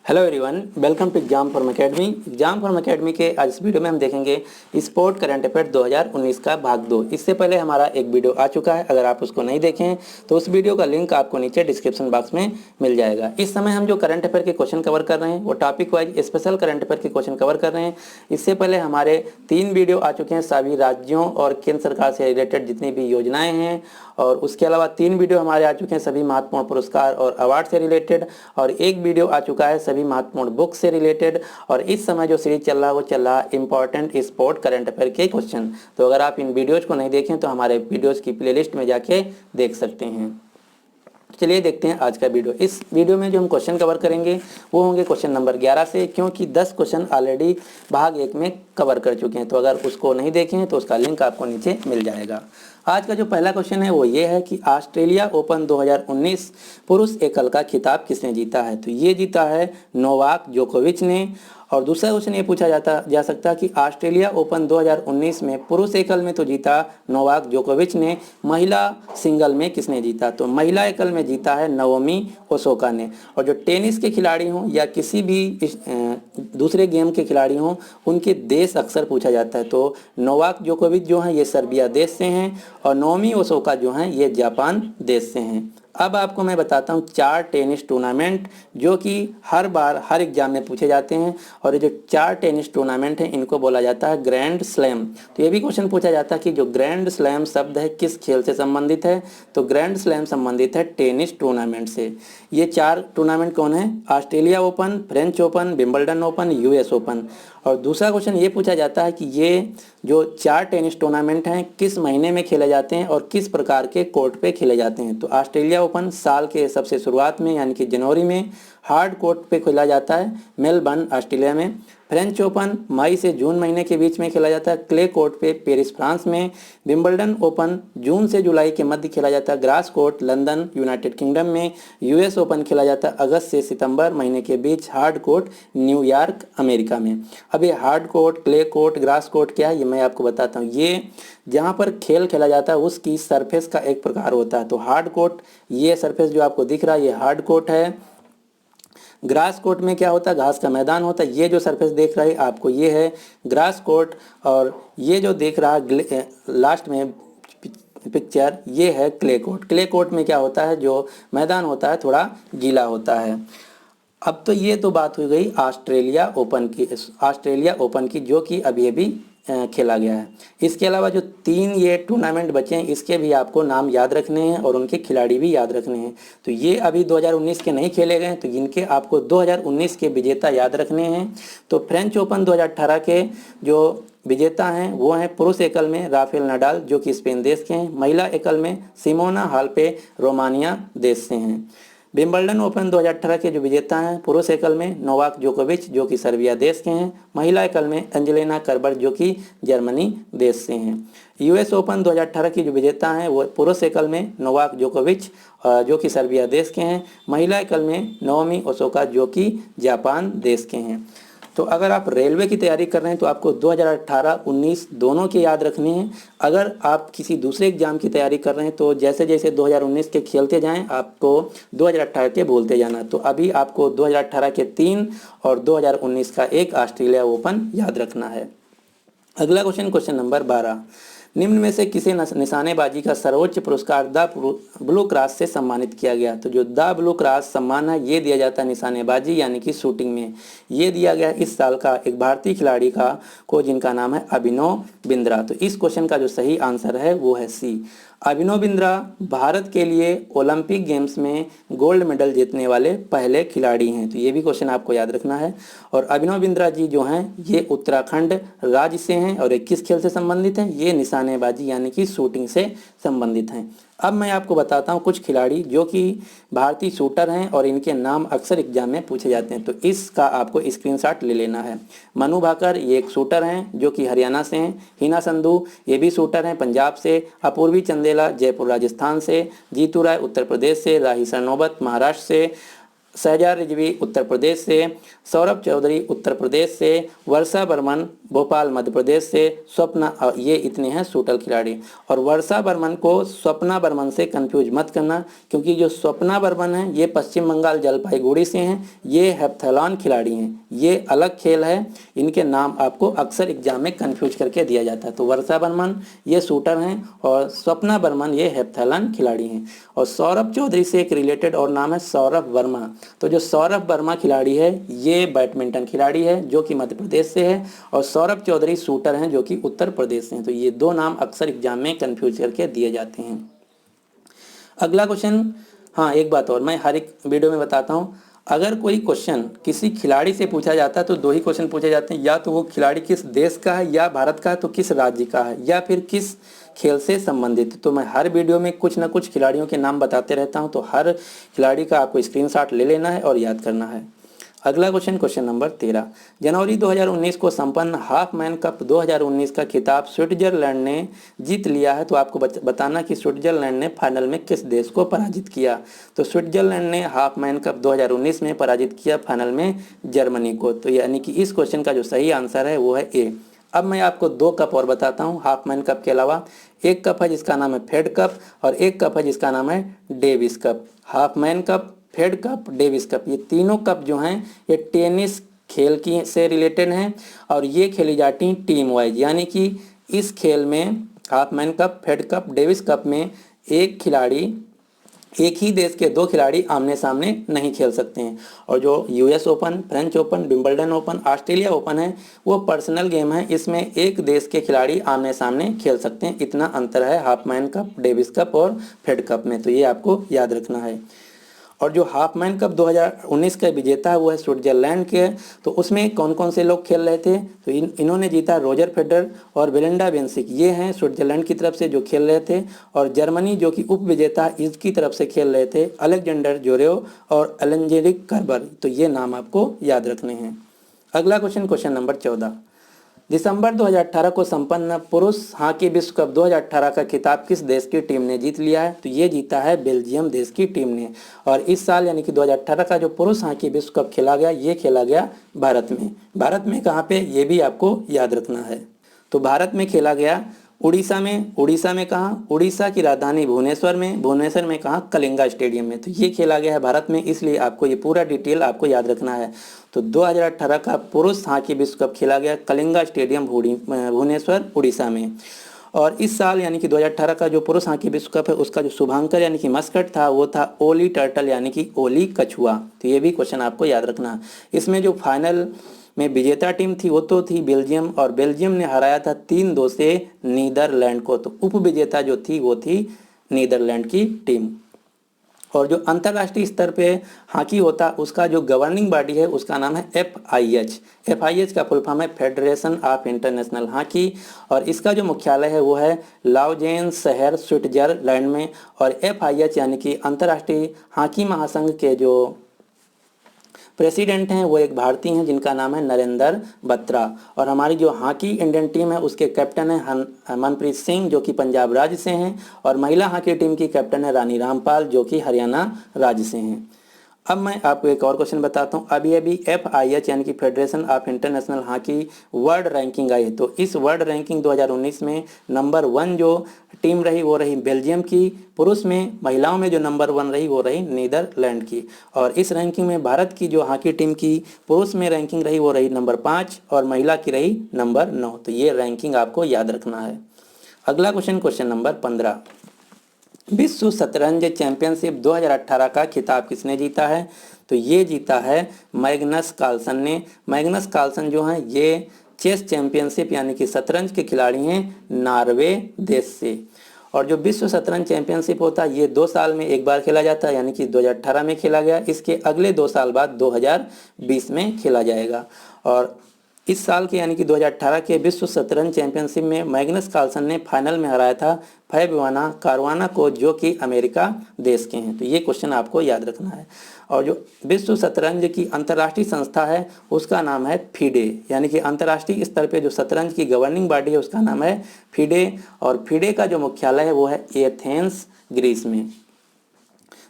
Hello everyone, welcome to Exam Form Academy. Exam Form Academy के आज इस video में हम देखेंगे स्पोर्ट करंट अफेयर 2019 का भाग 2। इससे पहले हमारा एक वीडियो आ चुका है, अगर आप उसको नहीं देखें तो उस वीडियो का लिंक आपको नीचे डिस्क्रिप्शन बॉक्स में मिल जाएगा। इस समय हम जो करंट अफेयर के क्वेश्चन कवर कर रहे हैं वो topic wise special current affair के क्वेश्चन कवर कर रहे हैं। इससे पहले हमारे 3 वीडियो आ चुके हैं सभी राज्यों और केंद्र सरकार से रिलेटेड जितनी भी योजनाएं हैं, और उसके अलावा 3 वीडियो हमारे आ चुके हैं सभी महत्वपूर्ण पुरस्कार और अवार्ड से रिलेटेड, और एक वीडियो आ चुका है सभी महत्वपूर्ण बुक से रिलेटेड। और इस समय जो सीरीज चल रहा है वो चल रहा है इंपॉर्टेंट स्पोर्ट करंट अफेयर के क्वेश्चन। तो अगर आप इन वीडियोज को नहीं देखें तो हमारे वीडियोज की प्लेलिस्ट में जाके देख सकते हैं। चलिए देखते हैं आज का वीडियो। इस वीडियो में जो हम क्वेश्चन कवर करेंगे वो होंगे क्वेश्चन नंबर 11 से, क्योंकि 10 क्वेश्चन ऑलरेडी भाग 1 में कवर कर चुके हैं। तो अगर उसको नहीं देखें तो उसका लिंक आपको नीचे मिल जाएगा। आज का जो पहला क्वेश्चन है वो ये है कि ऑस्ट्रेलिया ओपन 2019 पुरुष एकल का खिताब किसने जीता है। तो ये जीता है नोवाक जोकोविच ने। और दूसरा क्वेश्चन ये पूछा जा सकता है कि ऑस्ट्रेलिया ओपन 2019 में पुरुष एकल में तो जीता नोवाक जोकोविच ने, महिला सिंगल में किसने जीता। तो महिला एकल में जीता है नाओमी ओसाका ने। और जो टेनिस के खिलाड़ी हों या किसी भी दूसरे गेम के खिलाड़ी हों, उनके देश अक्सर पूछा जाता है। तो नोवाक जोकोविच जो हैं ये सर्बिया देश से हैं, और नाओमी ओसाका जो हैं ये जापान देश से हैं। अब आपको मैं बताता हूँ 4 टेनिस टूर्नामेंट जो कि हर बार हर एग्जाम में पूछे जाते हैं, और ये जो 4 टेनिस टूर्नामेंट हैं इनको बोला जाता है ग्रैंड स्लैम। तो ये भी क्वेश्चन पूछा जाता है कि जो ग्रैंड स्लैम शब्द है किस खेल से संबंधित है। तो ग्रैंड स्लैम संबंधित है टेनिस टूर्नामेंट से। ये 4 टूर्नामेंट कौन है? Australia open, French open, Wimbledon open, US open. और दूसरा क्वेश्चन ये पूछा जाता है कि ये जो 4 टेनिस टूर्नामेंट हैं किस महीने में खेले जाते हैं और किस प्रकार के कोर्ट पे खेले जाते हैं। तो ऑस्ट्रेलिया ओपन साल के सबसे शुरुआत में यानी कि जनवरी में हार्ड कोर्ट पे खेला जाता है मेलबर्न ऑस्ट्रेलिया में। फ्रेंच ओपन मई से जून महीने के बीच में खेला जाता है क्ले कोर्ट पे पेरिस फ्रांस में। विंबलडन ओपन जून से जुलाई के मध्य खेला जाता है grass court London United kingdom में। यूएस ओपन खेला जाता है अगस्त से सितंबर महीने के बीच हार्ड कोर्ट न्यूयॉर्क अमेरिका में। अब ये hard court, clay court, grass court क्या है ये मैं आपको बताता हूँ। ये जहाँ पर खेल खेला जाता है उसकी सरफेस का एक प्रकार होता है। तो हार्ड कोर्ट, ये सरफेस जो आपको दिख रहा है ये हार्ड कोर्ट है। ग्रास कोर्ट में क्या होता है? घास का मैदान होता है। ये जो सरफेस देख रहा है आपको ये है ग्रास कोर्ट, और ये जो देख रहा है लास्ट में पिक्चर ये है क्ले कोर्ट। क्ले कोर्ट में क्या होता है? जो मैदान होता है थोड़ा गीला होता है। अब तो ये तो बात हो गई ऑस्ट्रेलिया ओपन की जो कि अभी अभी खेला गया है। इसके अलावा जो 3 ये टूर्नामेंट बचे हैं इसके भी आपको नाम याद रखने हैं और उनके खिलाड़ी भी याद रखने हैं। तो ये अभी 2019 के नहीं खेले गए हैं, तो इनके आपको 2019 के विजेता याद रखने हैं। तो फ्रेंच ओपन 2018 के जो विजेता हैं वो हैं पुरुष एकल में राफेल नडाल जो कि स्पेन देश के हैं। महिला एकल में सिमोना हालेप रोमानिया देश से हैं। विंबलडन ओपन 2018 के जो विजेता हैं पुरुष एकल में नोवाक जोकोविच जो कि सर्बिया देश के हैं। महिला एकल में एंजेलिना कर्बर जो कि जर्मनी देश से हैं। यूएस ओपन 2018 की जो विजेता हैं वो पुरुष एकल में नोवाक जोकोविच जो कि सर्बिया देश के हैं। महिला एकल में नाओमी ओसाका जो कि जापान देश के हैं। तो अगर आप रेलवे की तैयारी कर रहे हैं तो आपको 2018-19 दोनों के याद रखने हैं। अगर आप किसी दूसरे एग्जाम की तैयारी कर रहे हैं तो जैसे जैसे 2019 के खेलते जाएं आपको 2018 के बोलते जाना। तो अभी आपको 2018 के 3 और 2019 का 1 ऑस्ट्रेलिया ओपन याद रखना है। अगला क्वेश्चन नंबर 12, निम्न में से किसे निशानेबाजी का सर्वोच्च पुरस्कार द ब्लू क्रॉस से सम्मानित किया गया। तो जो द ब्लू क्रॉस सम्मान है ये दिया जाता है निशानेबाजी यानी कि शूटिंग में। ये दिया गया इस साल का एक भारतीय खिलाड़ी को जिनका नाम है अभिनव बिंद्रा। तो इस क्वेश्चन का जो सही आंसर है वो है सी। अभिनव बिंद्रा भारत के लिए ओलंपिक गेम्स में गोल्ड मेडल जीतने वाले पहले खिलाड़ी हैं। तो ये भी क्वेश्चन आपको याद रखना है। और अभिनव बिंद्रा जी जो हैं ये उत्तराखंड राज्य से हैं और 21 खेल से संबंधित हैं। ये निशानेबाजी यानी कि शूटिंग से संबंधित हैं। अब मैं आपको बताता हूँ कुछ खिलाड़ी जो कि भारतीय शूटर हैं और इनके नाम अक्सर एग्जाम में पूछे जाते हैं। तो इसका आपको स्क्रीनशॉट ले लेना है। मनु भाकर ये एक शूटर हैं जो कि हरियाणा से हैं। हिना संधू ये भी शूटर हैं पंजाब से। अपूर्वी चंदेला जयपुर राजस्थान से। जीतू राय उत्तर प्रदेश से। राही सरनोबत महाराष्ट्र से। शहजाद रिजवी उत्तर प्रदेश से, सौरभ चौधरी उत्तर प्रदेश से, वर्षा बर्मन भोपाल मध्य प्रदेश से, स्वप्ना, ये इतने हैं शूटर खिलाड़ी। और वर्षा बर्मन को स्वप्ना बर्मन से कंफ्यूज मत करना, क्योंकि जो स्वप्ना बर्मन है ये पश्चिम बंगाल जलपाईगुड़ी से हैं, ये हेप्थैलॉन खिलाड़ी हैं, ये अलग खेल है, इनके नाम आपको अक्सर एग्जाम में कंफ्यूज करके दिया जाता है। तो वर्षा बर्मन ये शूटर हैं और स्वप्ना बर्मन ये हेप्थैलॉन खिलाड़ी हैं। और सौरभ चौधरी से एक रिलेटेड और नाम है सौरभ वर्मा। तो जो सौरभ वर्मा खिलाड़ी है ये बैडमिंटन खिलाड़ी है जो कि मध्य प्रदेश से है, और सौरभ चौधरी शूटर हैं जो कि उत्तर प्रदेश से हैं। तो ये दो नाम अक्सर एग्जाम में कंफ्यूज करके दिए जाते हैं। अगला क्वेश्चन, हाँ एक बात और मैं हर एक वीडियो में बताता हूँ, अगर कोई क्वेश्चन किसी खिलाड़ी से पूछा जाता है तो दो ही क्वेश्चन पूछे जाते हैं, या तो वो खिलाड़ी किस देश का है, या भारत का है तो किस राज्य का है, या फिर किस खेल से संबंधित। तो मैं हर वीडियो में कुछ ना कुछ खिलाड़ियों के नाम बताते रहता हूं, तो हर खिलाड़ी का आपको स्क्रीनशॉट ले लेना है और याद करना है। अगला क्वेश्चन, क्वेश्चन नंबर 13, जनवरी 2019 को संपन्न हाफ मैन कप 2019 का खिताब स्विट्जरलैंड ने जीत लिया है। तो आपको बताना कि स्विट्जरलैंड ने फाइनल में किस देश को पराजित किया। तो स्विट्जरलैंड ने हाफ मैन कप 2019 में पराजित किया फाइनल में जर्मनी को। तो यानी कि इस क्वेश्चन का जो सही आंसर है वो है ए। अब मैं आपको दो कप और बताता हूँ हाफ मैन कप के अलावा। एक कप है जिसका नाम है फेड कप, और एक कप है जिसका नाम है Davis cup. Half man cup, Fed Cup, Davis cup, ये तीनों कप जो हैं ये टेनिस खेल की से रिलेटेड हैं, और ये खेली जाती हैं टीम वाइज। यानी कि इस खेल में half man cup, Fed Cup, Davis cup में एक खिलाड़ी, एक ही देश के दो खिलाड़ी आमने सामने नहीं खेल सकते हैं। और जो US open, French open, Wimbledon open, Australia open है वो पर्सनल गेम है, इसमें एक देश के खिलाड़ी आमने सामने खेल सकते हैं। इतना अंतर है half man cup, Davis cup और फेड कप में, तो ये आपको याद रखना है। और जो हाफ मैन कप 2019 का विजेता है वो है स्विट्जरलैंड के। तो उसमें कौन कौन से लोग खेल रहे थे, तो इन्होंने जीता रोजर फेडरर और बेलिंडा बेंसिक, ये हैं स्विट्जरलैंड की तरफ से जो खेल रहे थे। और जर्मनी जो कि उप विजेता इसकी तरफ से खेल रहे थे अलेक्जेंडर जोरेव और एलेंजेरिक कर्बर। तो ये नाम आपको याद रखने हैं। अगला क्वेश्चन, क्वेश्चन नंबर 14, दिसंबर 2018 को संपन्न पुरुष हॉकी विश्व कप 2018 का खिताब किस देश की टीम ने जीत लिया है। तो ये जीता है बेल्जियम देश की टीम ने। और इस साल यानी कि 2018 का जो पुरुष हॉकी विश्व कप खेला गया ये खेला गया भारत में। भारत में कहाँ पे, ये भी आपको याद रखना है। तो भारत में खेला गया उड़ीसा में। उड़ीसा में कहाँ, उड़ीसा की राजधानी भुवनेश्वर में। भुवनेश्वर में कहाँ, कलिंगा स्टेडियम में। तो ये खेला गया है भारत में, इसलिए आपको ये पूरा डिटेल आपको याद रखना है। तो 2018 का पुरुष हॉकी विश्व कप खेला गया कलिंगा स्टेडियम भुवनेश्वर उड़ीसा में। और इस साल यानी कि 2018 का जो पुरुष हॉकी विश्व कप है उसका जो शुभांकर यानी कि मस्कट था वो था ओली टर्टल यानी कि ओली कछुआ। तो ये भी क्वेश्चन आपको याद रखना है। इसमें जो फाइनल में विजेता टीम थी वो तो थी बेल्जियम, और बेल्जियम ने हराया था 3-2 से नीदरलैंड को। तो उप विजेता जो थी वो थी नीदरलैंड की टीम। और जो अंतर्राष्ट्रीय स्तर पे हॉकी होता उसका जो गवर्निंग बॉडी है उसका नाम है FIH। FIH का फुल फॉर्म है फेडरेशन ऑफ इंटरनेशनल हॉकी, और इसका जो मुख्यालय है वो है लाउजेन शहर स्विट्जरलैंड में। और FIH यानी कि अंतर्राष्ट्रीय हॉकी महासंघ के जो प्रेसिडेंट हैं वो एक भारतीय हैं जिनका नाम है नरेंद्र बत्रा। और हमारी जो हॉकी इंडियन टीम है उसके कैप्टन है मनप्रीत सिंह जो कि पंजाब राज्य से हैं, और महिला हॉकी टीम की कैप्टन है रानी रामपाल जो कि हरियाणा राज्य से हैं। अब मैं आपको एक और क्वेश्चन बताता हूँ। अभी FIH यानी कि federation of international hockey world ranking आई है। तो इस वर्ल्ड रैंकिंग 2019 में नंबर 1 जो टीम रही वो रही बेल्जियम की पुरुष में। महिलाओं में जो नंबर 1 रही वो रही नीदरलैंड की। और इस रैंकिंग में भारत की जो हॉकी टीम की पुरुष में रैंकिंग रही वो रही नंबर 5 और महिला की रही नंबर 9। तो ये रैंकिंग आपको याद रखना है। अगला क्वेश्चन, क्वेश्चन नंबर 15, विश्व शतरंज चैंपियनशिप 2018 का खिताब किसने जीता है। तो ये जीता है मैग्नस कार्लसन ने। मैग्नस कार्लसन जो हैं ये चेस चैंपियनशिप यानी कि शतरंज के खिलाड़ी हैं नॉर्वे देश से। और जो विश्व शतरंज चैंपियनशिप होता है ये 2 साल में एक बार खेला जाता है, यानी कि 2018 में खेला गया। इसके अगले 2 साल बाद 2020 में खेला जाएगा। और इस साल के यानी कि 2018 के विश्व शतरंज चैंपियनशिप में मैग्नस कार्लसन ने फाइनल में हराया था फैबियानो कारुआना को जो कि अमेरिका देश के हैं। तो ये क्वेश्चन आपको याद रखना है। और जो विश्व शतरंज की अंतर्राष्ट्रीय संस्था है उसका नाम है FIDE, यानी कि अंतर्राष्ट्रीय स्तर पे जो शतरंज की गवर्निंग बॉडी है उसका नाम है FIDE। और FIDE का जो मुख्यालय है वो है एथेंस ग्रीस में।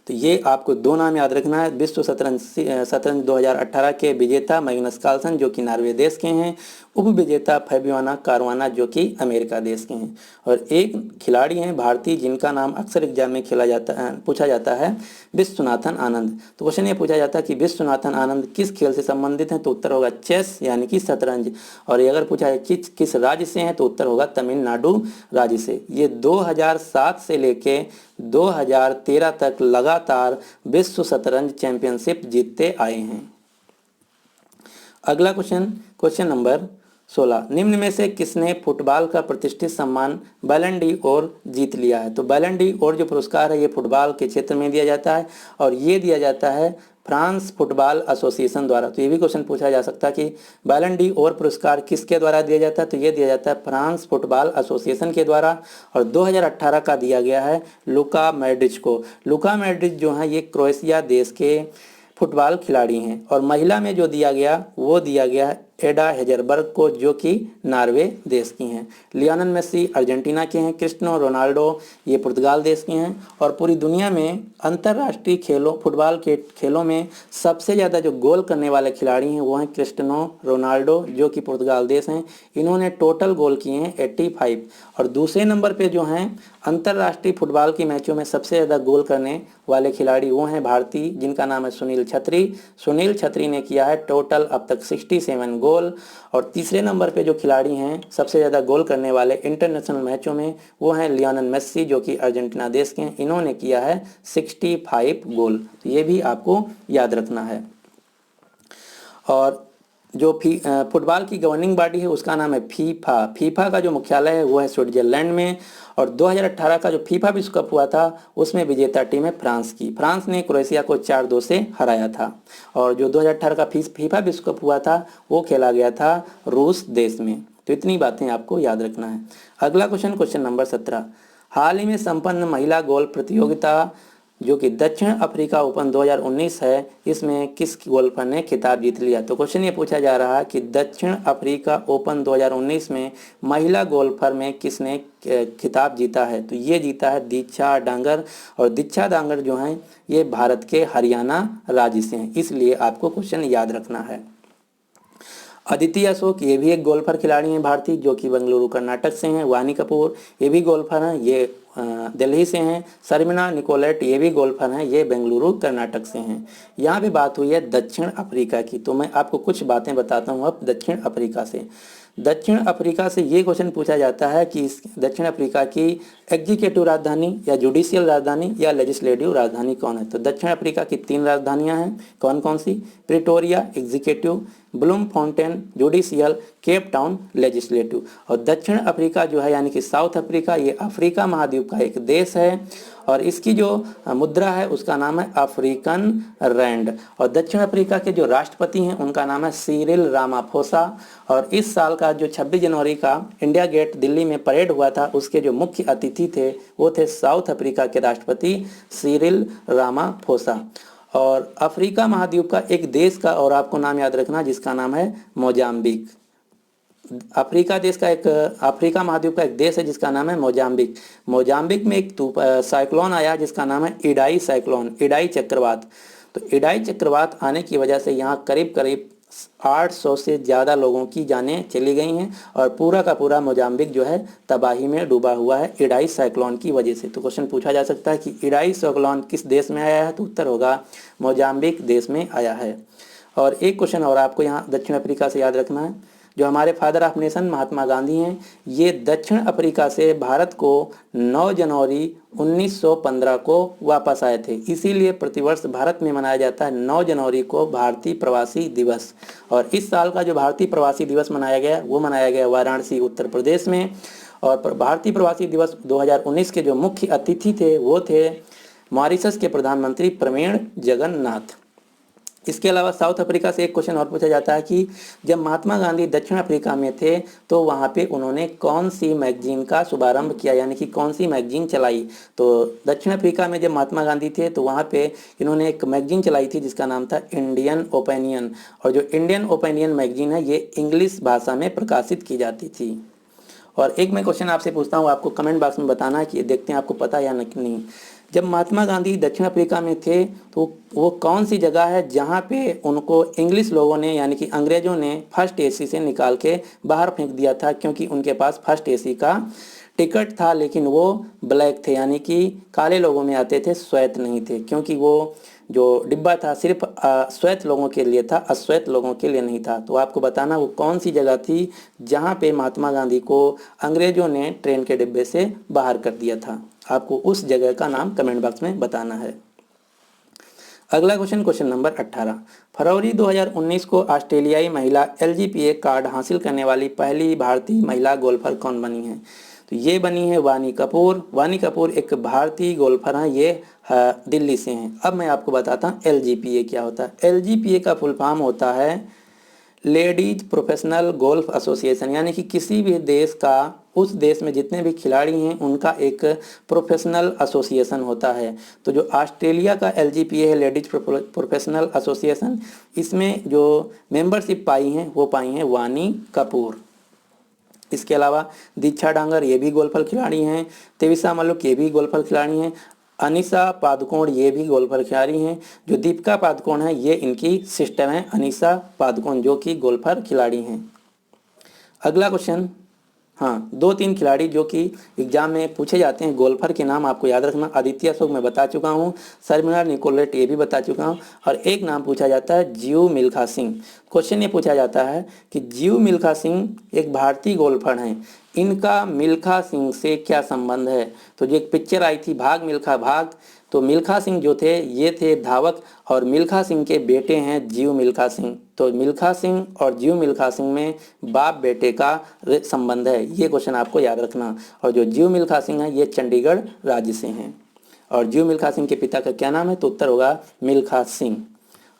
तो ये आपको दो नाम याद रखना है। विश्व शतरंज 2018 के विजेता मैग्नस कार्लसन जो कि नॉर्वे देश के हैं, उपविजेता फैबियाना कारुआना जो कि अमेरिका देश के हैं। और एक खिलाड़ी हैं भारतीय जिनका नाम अक्सर एग्जाम में पूछा जाता है, विश्वनाथन आनंद। तो क्वेश्चन ये पूछा जाता है कि विश्वनाथन आनंद किस खेल से संबंधित हैं, तो उत्तर होगा चेस यानी कि शतरंज। और ये अगर पूछा है किस राज्य से हैं, तो उत्तर होगा तमिलनाडु राज्य से। ये 2007 से लेके 2013 तक लगातार विश्व शतरंज चैंपियनशिप जीतते आए हैं। अगला क्वेश्चन नंबर 16, निम्न में से किसने फुटबॉल का प्रतिष्ठित सम्मान बैलन डी ओर जीत लिया है। तो बैलन डी ओर जो पुरस्कार है ये फुटबॉल के क्षेत्र में दिया जाता है और ये दिया जाता है फ्रांस फुटबॉल एसोसिएशन द्वारा। तो ये भी क्वेश्चन पूछा जा सकता है कि बैलन डी ओर पुरस्कार किसके द्वारा दिया जाता है, तो ये दिया जाता है फ्रांस फुटबॉल एसोसिएशन के द्वारा। और 2018 का दिया गया है लुका मॉड्रिच को। लुका मॉड्रिच जो है ये क्रोएशिया देश के फुटबॉल खिलाड़ी हैं। और महिला में जो दिया गया वो दिया गया है एडा हेजरबर्ग को जो कि नॉर्वे देश की हैं। लियोनेल मेसी अर्जेंटीना के हैं, क्रिस्टियानो रोनाल्डो ये पुर्तगाल देश के हैं। और पूरी दुनिया में अंतर्राष्ट्रीय फुटबॉल के खेलों में सबसे ज़्यादा जो गोल करने वाले खिलाड़ी हैं वो हैं क्रिस्टियानो रोनाल्डो जो कि पुर्तगाल देश हैं। इन्होंने टोटल गोल किए हैं 85। और दूसरे नंबर पे जो हैं अंतर्राष्ट्रीय फुटबॉल की मैचों में सबसे ज़्यादा गोल करने वाले खिलाड़ी वो हैं भारतीय जिनका नाम है सुनील छेत्री। सुनील छेत्री ने किया है टोटल अब तक 67 गोल। और तीसरे नंबर पे जो खिलाड़ी हैं सबसे ज़्यादा गोल करने वाले इंटरनेशनल मैचों में वो हैं लियोनेल मेसी जो कि अर्जेंटीना देश के हैं। इन्होंने किया है 65 गोल। तो ये भी आपको याद रखना है। और जो फुटबॉल की गवर्निंग बॉडी है उसका नाम है फीफा। फीफा का जो मुख्यालय है वो है स्विट्जरलैंड में। और 2018 का जो फीफा विश्व कप हुआ था उसमें विजेता टीम है फ्रांस की। फ्रांस ने क्रोएशिया को 4-2 से हराया था। और जो 2018 का फीफा विश्व कप हुआ था वो खेला गया था रूस देश में। तो इतनी बातें आपको याद रखना है। अगला क्वेश्चन नंबर 17, हाल ही में संपन्न महिला गोल्फ प्रतियोगिता जो कि दक्षिण अफ्रीका ओपन 2019 है, इसमें किस गोल्फर ने खिताब जीत लिया। तो क्वेश्चन ये पूछा जा रहा है कि दक्षिण अफ्रीका ओपन 2019 में महिला गोल्फर में किसने खिताब जीता है। तो ये जीता है दीक्षा डांगर। और दीक्षा डांगर जो हैं ये भारत के हरियाणा राज्य से हैं, इसलिए आपको क्वेश्चन याद रखना है। अदिति अशोक ये भी एक गोल्फर खिलाड़ी हैं भारतीय जो कि बेंगलुरु कर्नाटक से हैं। वानी कपूर ये भी गोल्फर हैं, ये दिल्ली से हैं। शर्मिला निकोलेट ये भी गोल्फर हैं, ये बेंगलुरु कर्नाटक से हैं। यहाँ पे बात हुई है दक्षिण अफ्रीका की, तो मैं आपको कुछ बातें बताता हूँ अब दक्षिण अफ्रीका से। दक्षिण अफ्रीका से ये क्वेश्चन पूछा जाता है कि दक्षिण अफ्रीका की एग्जीक्यूटिव राजधानी या जुडिशियल राजधानी या लेजिस्लेटिव राजधानी कौन है। तो दक्षिण अफ्रीका की 3 राजधानियां हैं, कौन कौन सी, Pretoria executive, Bloemfontein judicial, Cape Town legislative. और दक्षिण अफ्रीका जो है यानी कि साउथ अफ्रीका ये अफ्रीका महाद्वीप का एक देश है और इसकी जो मुद्रा है उसका नाम है अफ्रीकन रैंड। और दक्षिण अफ्रीका के जो राष्ट्रपति हैं उनका नाम है सिरिल रामाफोसा। और इस साल का जो 26 जनवरी का इंडिया गेट दिल्ली में परेड हुआ था उसके जो मुख्य अतिथि थे वो थे साउथ अफ्रीका के राष्ट्रपति सिरिल रामाफोसा। और अफ्रीका महाद्वीप का एक देश का और आपको नाम याद रखना जिसका नाम है मोजाम्बिक। अफ्रीका महाद्वीप का एक देश है जिसका नाम है मोजाम्बिक। मोजाम्बिक में एक साइक्लोन आया जिसका नाम है इडाई साइक्लोन, इडाई चक्रवात। तो इडाई चक्रवात आने की वजह से यहाँ करीब करीब 800 से ज़्यादा लोगों की जानें चली गई हैं और पूरा का पूरा मोजाम्बिक जो है तबाही में डूबा हुआ है इडाई साइक्लोन की वजह से। तो क्वेश्चन पूछा जा सकता है कि इडाई साइक्लोन किस देश में आया है, तो उत्तर होगा मोजाम्बिक देश में आया है। और एक क्वेश्चन और आपको यहाँ दक्षिण अफ्रीका से याद रखना है, जो हमारे father of nation Mahatma Gandhi हैं ये दक्षिण अफ्रीका से भारत को 9 जनवरी 1915 को वापस आए थे, इसीलिए प्रतिवर्ष भारत में मनाया जाता है 9 जनवरी को भारतीय प्रवासी दिवस। और इस साल का जो भारतीय प्रवासी दिवस मनाया गया वो मनाया गया वाराणसी उत्तर प्रदेश में। और भारतीय प्रवासी दिवस 2019 के जो मुख्य अतिथि थे वो थे मॉरिशस के प्रधानमंत्री प्रवीण जगन्नाथ। इसके अलावा साउथ अफ्रीका से एक क्वेश्चन और पूछा जाता है कि जब महात्मा गांधी दक्षिण अफ्रीका में थे तो वहाँ पे उन्होंने कौन सी मैगजीन का शुभारंभ किया, यानी कि कौन सी मैगजीन चलाई। तो दक्षिण अफ्रीका में जब महात्मा गांधी थे तो वहाँ पे इन्होंने एक मैगजीन चलाई थी जिसका नाम था इंडियन ओपिनियन। और जो इंडियन ओपिनियन मैगजीन है ये इंग्लिश भाषा में प्रकाशित की जाती थी। और एक मैं क्वेश्चन आपसे पूछता हूँ, आपको कमेंट बॉक्स में बताना है कि देखते हैं आपको पता या नहीं। जब महात्मा गांधी दक्षिण अफ्रीका में थे तो वो कौन सी जगह है जहाँ पे उनको इंग्लिश लोगों ने यानी कि अंग्रेज़ों ने फर्स्ट एसी से निकाल के बाहर फेंक दिया था, क्योंकि उनके पास फर्स्ट एसी का टिकट था लेकिन वो ब्लैक थे यानी कि काले लोगों में आते थे, श्वेत नहीं थे, क्योंकि वो जो डिब्बा था सिर्फ श्वेत लोगों के लिए था, अश्वेत लोगों के लिए नहीं था। तो आपको बताना वो कौन सी जगह थी जहाँ पे महात्मा गांधी को अंग्रेज़ों ने ट्रेन के डिब्बे से बाहर कर दिया था। आपको उस जगह का नाम कमेंट बॉक्स में बताना है। अगला क्वेश्चन, क्वेश्चन नंबर 18, फरवरी 2019 को ऑस्ट्रेलियाई महिला एलजीपीए कार्ड हासिल करने वाली पहली भारतीय महिला गोल्फर कौन बनी है? तो ये बनी है वानी कपूर। वानी कपूर एक भारतीय गोल्फर हैं, ये दिल्ली से हैं। अब मैं आपको बताता हूँ एलजीपीए क्या होता है। एलजीपीए का फुल फॉर्म होता है लेडीज प्रोफेशनल गोल्फ एसोसिएशन, यानी कि किसी भी देश का, उस देश में जितने भी खिलाड़ी हैं उनका एक प्रोफेशनल एसोसिएशन होता है। तो जो ऑस्ट्रेलिया का एलजीपीए है, लेडीज प्रोफेशनल एसोसिएशन, इसमें जो मेंबरशिप पाई हैं वो पाई हैं वानी कपूर। इसके अलावा दीक्षा डांगर ये भी गोल्फर खिलाड़ी हैं, तेविसा मलिक ये भी गोल्फर खिलाड़ी हैं, अनीसा पादुकोण ये भी गोल्फर खिलाड़ी हैं। जो दीपिका पादुकोण है ये इनकी सिस्टर हैं अनीसा पादुकोण, जो कि गोल्फर खिलाड़ी हैं। अगला क्वेश्चन, हाँ, 2-3 खिलाड़ी जो कि एग्जाम में पूछे जाते हैं गोल्फर के नाम आपको याद रखना। आदित्य अशोक मैं बता चुका हूँ, शर्मिला निकोलेट ये भी बता चुका हूँ, और एक नाम पूछा जाता है जीव मिल्खा सिंह। क्वेश्चन ये पूछा जाता है कि जीव मिल्खा सिंह एक भारतीय गोल्फर हैं, इनका मिल्खा सिंह से क्या संबंध है? तो जो एक पिक्चर आई थी भाग मिल्खा भाग, तो मिल्खा सिंह जो थे ये थे धावक, और मिल्खा सिंह के बेटे हैं जीव मिल्खा सिंह। तो मिल्खा सिंह और जीव मिल्खा सिंह में बाप बेटे का संबंध है, ये क्वेश्चन आपको याद रखना। और जो जीव मिल्खा सिंह है ये चंडीगढ़ राज्य से हैं। और जीव मिल्खा सिंह के पिता का क्या नाम है? तो उत्तर होगा मिल्खा सिंह।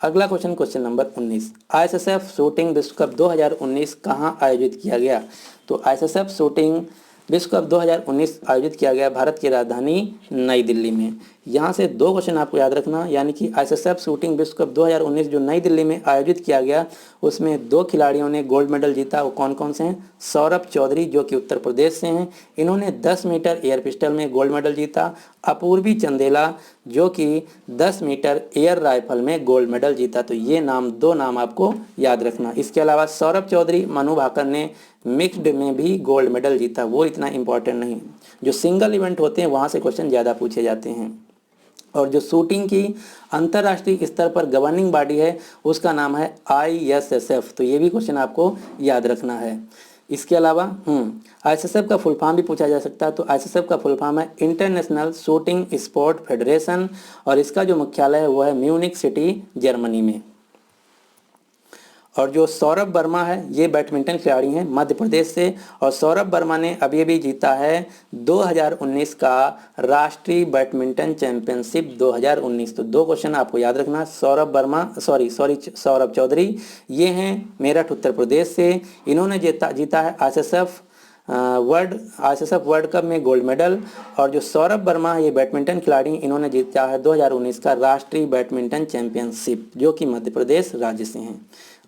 अगला question, question number 19, ISSF shooting विश्व कप 2019 कहाँ आयोजित किया गया? तो आईएसएसएफ शूटिंग विश्व कप 2019 आयोजित किया गया भारत की राजधानी नई दिल्ली में। यहाँ से 2 क्वेश्चन आपको याद रखना, यानी कि आईएसएसएफ शूटिंग विश्व कप 2019 जो नई दिल्ली में आयोजित किया गया उसमें 2 खिलाड़ियों ने गोल्ड मेडल जीता। वो कौन कौन से हैं? सौरभ चौधरी जो कि उत्तर प्रदेश से हैं, इन्होंने 10 मीटर एयर पिस्टल में गोल्ड मेडल जीता। अपूर्वी चंदेला जो कि 10 मीटर एयर राइफल में गोल्ड मेडल जीता। तो ये 2 नाम आपको याद रखना। इसके अलावा सौरभ चौधरी, मनु भाकर ने मिक्स्ड में भी गोल्ड मेडल जीता, वो इतना इंपॉर्टेंट नहीं। जो सिंगल इवेंट होते हैं वहाँ से क्वेश्चन ज़्यादा पूछे जाते हैं। और जो शूटिंग की अंतर्राष्ट्रीय स्तर पर गवर्निंग बॉडी है उसका नाम है आईएसएसएफ। तो ये भी क्वेश्चन आपको याद रखना है। इसके अलावा आईएसएसएफ का फुल फॉर्म भी पूछा जा सकता है। तो आईएसएसएफ का फुल फॉर्म है इंटरनेशनल शूटिंग स्पोर्ट फेडरेशन, और इसका जो मुख्यालय है वो है म्यूनिक सिटी जर्मनी में। और जो सौरभ वर्मा है ये बैडमिंटन खिलाड़ी हैं मध्य प्रदेश से, और सौरभ वर्मा ने अभी जीता है 2019 का राष्ट्रीय बैडमिंटन चैंपियनशिप 2019। तो 2 क्वेश्चन आपको याद रखना। सौरभ चौधरी ये हैं मेरठ उत्तर प्रदेश से, इन्होंने जीता है आईएसएसएफ वर्ल्ड कप में गोल्ड मेडल। और जो सौरभ वर्मा है ये बैडमिंटन खिलाड़ी, इन्होंने जीता है 2019 का राष्ट्रीय बैडमिंटन चैंपियनशिप जो कि मध्य प्रदेश राज्य से हैं।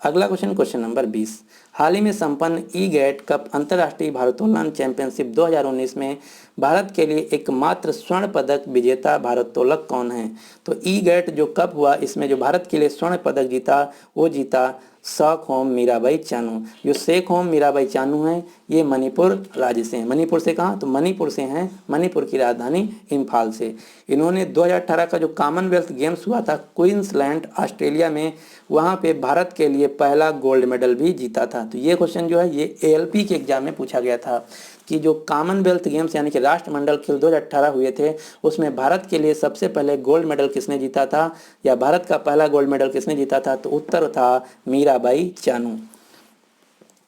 अगला क्वेश्चन, क्वेश्चन नंबर 20, हाल ही में संपन्न ई-गैट कप अंतर्राष्ट्रीय भारोत्तोलन चैंपियनशिप 2019 में भारत के लिए एकमात्र स्वर्ण पदक विजेता भारोत्तोलक कौन है? तो ई-गैट जो कप हुआ इसमें जो भारत के लिए स्वर्ण पदक जीता वो जीता शेखोम मीराबाई चानू। जो शेखोम मीराबाई चानू हैं ये मणिपुर राज्य से हैं। मणिपुर से कहाँ? तो मणिपुर से हैं, मणिपुर की राजधानी इम्फाल से। इन्होंने 2018 का जो कॉमनवेल्थ गेम्स हुआ था क्वींसलैंड ऑस्ट्रेलिया में, वहाँ पे भारत के लिए पहला गोल्ड मेडल भी जीता था। तो ये क्वेश्चन जो है ये एएलपी के एग्जाम में पूछा गया था कि जो कॉमनवेल्थ गेम्स यानी कि राष्ट्रमंडल खेल 2018 हुए थे उसमें भारत के लिए सबसे पहले गोल्ड मेडल किसने जीता था, या भारत का पहला गोल्ड मेडल किसने जीता था? तो उत्तर था मीराबाई चानू।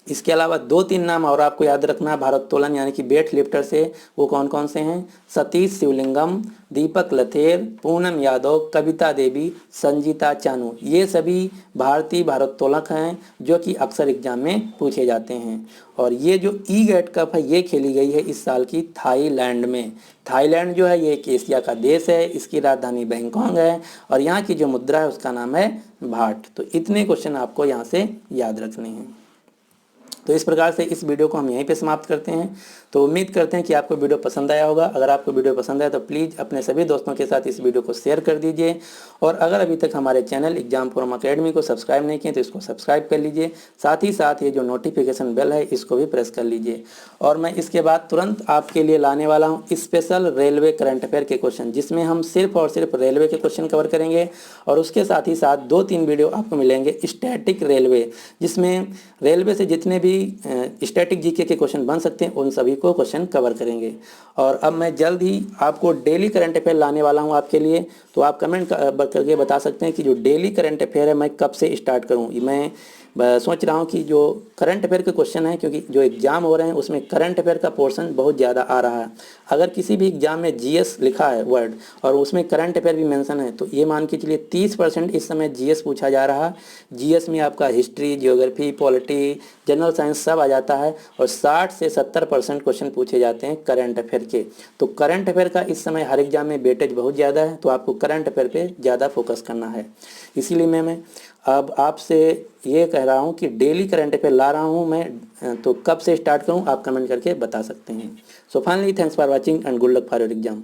इसके अलावा 2-3 नाम और आपको याद रखना भारोत्तोलन यानी कि वेट लिफ्टर से, वो कौन कौन से हैं? सतीश शिवलिंगम, दीपक लथेर, पूनम यादव, कविता देवी, संजीता चानू। ये सभी भारतीय भारोत्तोलक हैं जो कि अक्सर एग्जाम में पूछे जाते हैं। और ये जो ई-गैट कप है ये खेली गई है इस साल की थाईलैंड में। थाईलैंड जो है ये एक एशिया का देश है, इसकी राजधानी बैंकॉक है, और यहाँ की जो मुद्रा है उसका नाम है भाट। तो इतने क्वेश्चन आपको यहाँ से याद रखने हैं। तो इस प्रकार से इस वीडियो को हम यहीं पे समाप्त करते हैं। तो उम्मीद करते हैं कि आपको वीडियो पसंद आया होगा। अगर आपको वीडियो पसंद आया तो प्लीज़ अपने सभी दोस्तों के साथ इस वीडियो को शेयर कर दीजिए, और अगर अभी तक हमारे चैनल एग्जाम फॉर्म अकेडमी को सब्सक्राइब नहीं किए तो इसको सब्सक्राइब कर लीजिए। साथ ही साथ ये जो नोटिफिकेशन बेल है इसको भी प्रेस कर लीजिए। और मैं इसके बाद तुरंत आपके लिए लाने वाला हूँ स्पेशल रेलवे करंट अफेयर के क्वेश्चन, जिसमें हम सिर्फ और सिर्फ रेलवे के क्वेश्चन कवर करेंगे, और उसके साथ ही साथ 2-3 वीडियो आपको मिलेंगे स्टैटिक रेलवे, जिसमें रेलवे से जितने भी स्टैटिक जीके के क्वेश्चन बन सकते हैं उन सभी को क्वेश्चन कवर करेंगे। और अब मैं जल्द ही आपको डेली करंट अफेयर लाने वाला हूं आपके लिए। तो आप कमेंट करके बता सकते हैं कि जो डेली करंट अफेयर है मैं कब से स्टार्ट करूं। मैं सोच रहा हूं कि जो करंट अफेयर के क्वेश्चन हैं, क्योंकि जो एग्ज़ाम हो रहे हैं उसमें करंट अफेयर का पोर्शन बहुत ज़्यादा आ रहा है। अगर किसी भी एग्ज़ाम में जीएस लिखा है वर्ड और उसमें करंट अफेयर भी मेंशन है, तो ये मान के चलिए 30% इस समय जीएस पूछा जा रहा है। जीएस में आपका history, geography, polity, general science सब आ जाता है, और 60 से 70% क्वेश्चन पूछे जाते हैं करंट अफेयर के। तो करंट अफेयर का इस समय हर एग्जाम में वेटेज बहुत ज़्यादा है, तो आपको करंट अफेयर पे ज़्यादा फोकस करना है। इसीलिए मैं अब आपसे ये कह रहा हूँ कि डेली करंट अफेयर ला रहा हूँ मैं। तो कब से स्टार्ट करूँ आप कमेंट करके बता सकते हैं। So finally thanks for watching and good luck for your exam.